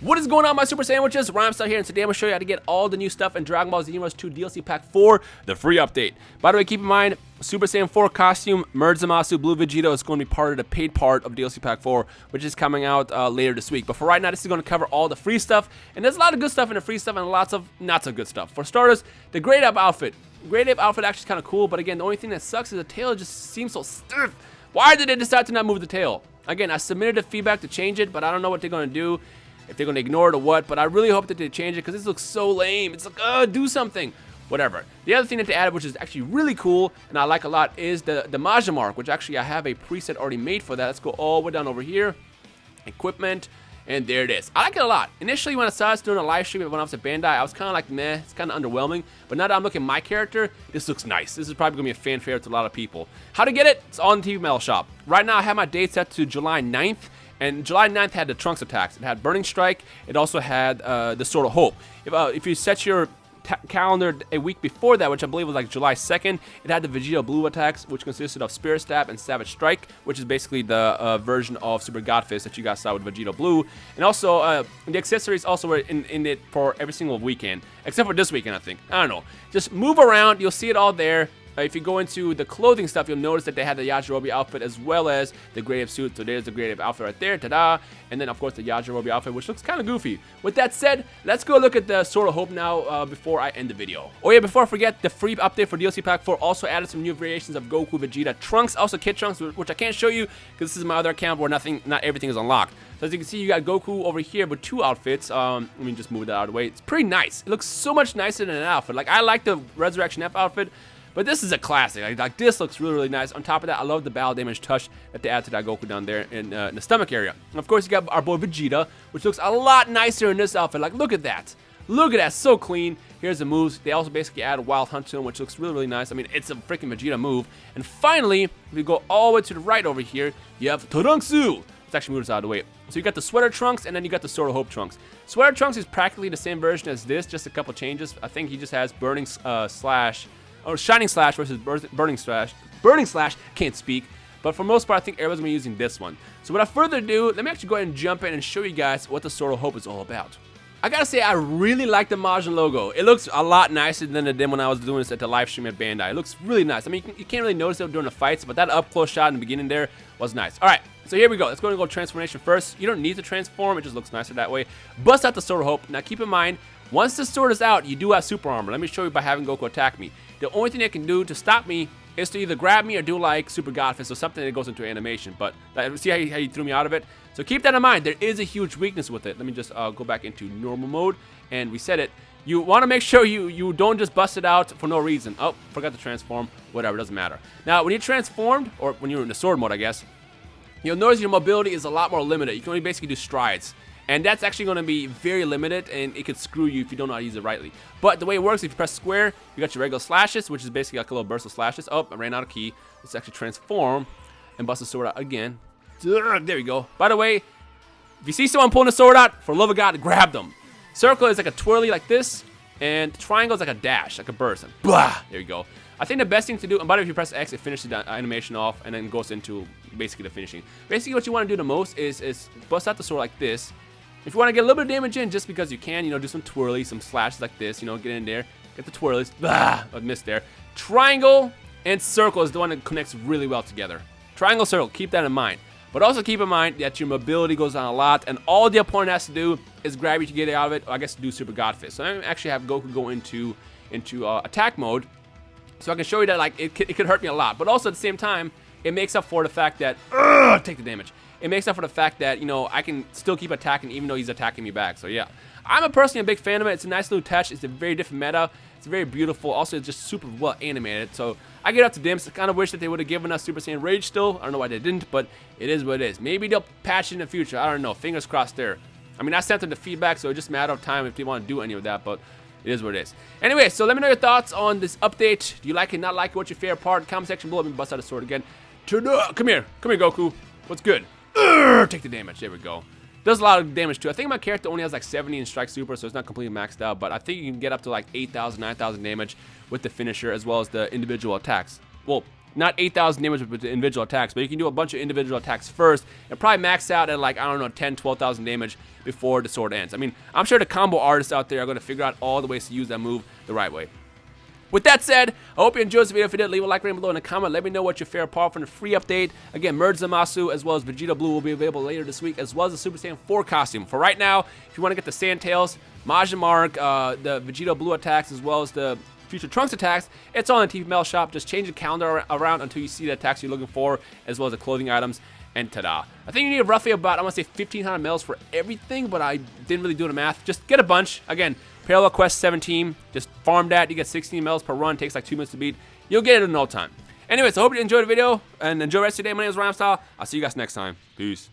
What is going on, my Super Sandwiches? Rhymestyle here, and today I'm going to show you how to get all the new stuff in Dragon Ball Xenoverse 2 DLC Pack 4, the free update. By the way, keep in mind, Super Saiyan 4 costume, Merge Zamasu Blue Vegeta is going to be part of the paid part of DLC Pack 4, which is coming out later this week. But for right now, this is going to cover all the free stuff, and there's a lot of good stuff in the free stuff and lots of not so good stuff. For starters, the Great Ape outfit. Great Ape outfit actually is kind of cool, but again, the only thing that sucks is the tail just seems so stiff. Why did they decide to not move the tail? Again, I submitted the feedback to change it, but I don't know what they're going to do. If they're going to ignore it or what, but I really hope that they change it because this looks so lame. It's like, do something. Whatever. The other thing that they added, which is actually really cool and I like a lot, is the Majin Mark, which actually I have a preset already made for that. Let's go all the way down over here. Equipment. And there it is. I like it a lot. Initially, when I saw this during a live stream when I was at Bandai, I was kind of like, meh, it's kind of underwhelming. But now that I'm looking at my character, this looks nice. This is probably going to be a fan favorite to a lot of people. How to get it? It's on the TV Metal Shop. Right now, I have my date set to July 9th. And July 9th had the Trunks attacks. It had Burning Strike. It also had the Sword of Hope. If you set your calendar a week before that, which I believe was like July 2nd, it had the Vegeta Blue attacks, which consisted of Spirit Stab and Savage Strike, which is basically the version of Super God Fist that you guys saw with Vegeta Blue. And also, the accessories also were in it for every single weekend, except for this weekend, I think. I don't know. Just move around. You'll see it all there. If you go into the clothing stuff, you'll notice that they had the Yajirobe outfit as well as the Great Ape suit. So there's the Great Ape outfit right there, ta-da! And then, of course, the Yajirobe outfit, which looks kind of goofy. With that said, let's go look at the Sword of Hope now before I end the video. Oh yeah, before I forget, the free update for DLC Pack 4 also added some new variations of Goku, Vegeta, Trunks, also Kid Trunks, which I can't show you because this is my other account where not everything is unlocked. So as you can see, you got Goku over here with two outfits. Let me just move that out of the way. It's pretty nice. It looks so much nicer than an outfit. Like, I like the Resurrection F outfit, but this is a classic. Like this looks really, really nice. On top of that, I love the battle damage touch that they add to that Goku down there in the stomach area. And of course, you got our boy Vegeta, which looks a lot nicer in this outfit. Like, look at that. Look at that. So clean. Here's the moves. They also basically add a Wild Hunt to him, which looks really, really nice. I mean, it's a freaking Vegeta move. And finally, if we go all the way to the right over here, you have Trunks-u. Let's actually move this out of the way. So you got the Sweater Trunks, and then you got the Sword of Hope Trunks. Sweater Trunks is practically the same version as this, just a couple changes. I think he just has Burning Slash... or Shining Slash versus Burning Slash. Burning Slash, can't speak. But for most part, I think everyone's going to be using this one. So without further ado, let me actually go ahead and jump in and show you guys what the Sword of Hope is all about. I gotta say, I really like the Majin logo. It looks a lot nicer than it did when I was doing this at the live stream at Bandai. It looks really nice. I mean, you can't really notice it during the fights, but that up-close shot in the beginning there was nice. All right, so here we go. Let's go and go transformation first. You don't need to transform. It just looks nicer that way. Bust out the Sword of Hope. Now, keep in mind, once the sword is out, you do have super armor. Let me show you by having Goku attack me. The only thing they can do to stop me is to either grab me or do like Super God Fist or something that goes into animation. But see how he threw me out of it? So keep that in mind. There is a huge weakness with it. Let me just go back into normal mode and reset it. You want to make sure you don't just bust it out for no reason. Oh, forgot to transform. Whatever, doesn't matter. Now, when you're transformed, or when you're in the sword mode, I guess, you'll notice your mobility is a lot more limited. You can only basically do strides. And that's actually going to be very limited, and it could screw you if you don't know how to use it rightly. But the way it works, if you press square, you got your regular slashes, which is basically like a little burst of slashes. Oh, I ran out of key. Let's actually transform and bust the sword out again. There we go. By the way, if you see someone pulling the sword out, for the love of God, grab them. Circle is like a twirly like this, and triangle is like a dash, like a burst. And blah! There you go. I think the best thing to do, and by the way, if you press X, it finishes the animation off, and then goes into basically the finishing. Basically, what you want to do the most is bust out the sword like this. If you want to get a little bit of damage in just because you can, do some twirlies, some slashes like this, get in there, get the twirlies. I missed there. Triangle and circle is the one that connects really well together. Triangle, circle, keep that in mind. But also keep in mind that your mobility goes down a lot, and all the opponent has to do is grab you to get out of it, or I guess do Super God Fist. So I actually have Goku go into attack mode, so I can show you that like it could hurt me a lot. But also at the same time, it makes up for the fact that take the damage. It makes up for the fact that, I can still keep attacking even though he's attacking me back. So, yeah. I'm personally a big fan of it. It's a nice little touch. It's a very different meta. It's very beautiful. Also, it's just super well animated. So, I get up to Dims. I kind of wish that they would have given us Super Saiyan Rage still. I don't know why they didn't, but it is what it is. Maybe they'll patch it in the future. I don't know. Fingers crossed there. I mean, I sent them the feedback, so it's just a matter of time if they want to do any of that, but it is what it is. Anyway, so let me know your thoughts on this update. Do you like it, not like it? What's your favorite part? Comment section below. Let me bust out the sword again. Come here. Come here, Goku. What's good? Take the damage. There we go. Does a lot of damage too. I think my character only has like 70 in Strike Super, so it's not completely maxed out. But I think you can get up to like 8,000, 9,000 damage with the finisher as well as the individual attacks. Well, not 8,000 damage with the individual attacks, but you can do a bunch of individual attacks first and probably max out at like, I don't know, 10, 12,000 damage before the sword ends. I mean, I'm sure the combo artists out there are going to figure out all the ways to use that move the right way. With that said, I hope you enjoyed this video. If you did, leave a like right below in a comment. Let me know what your favorite part from the free update. Again, Merge Zamasu as well as Vegeta Blue will be available later this week, as well as the Super Saiyan 4 costume. For right now, if you want to get the Saiyan Tails, Majin Mark, the Vegeta Blue attacks, as well as the Future Trunks attacks, it's all in the TV Mail shop. Just change the calendar around until you see the attacks you're looking for, as well as the clothing items. And ta-da. I think you need roughly about, I want to say 1,500 mils for everything, but I didn't really do the math. Just get a bunch. Again, Parallel Quest 17, just farm that. You get 16 mils per run. Takes like 2 minutes to beat. You'll get it in no time. Anyways, I hope you enjoyed the video and enjoy the rest of your day. My name is Rhymestyle. I'll see you guys next time. Peace.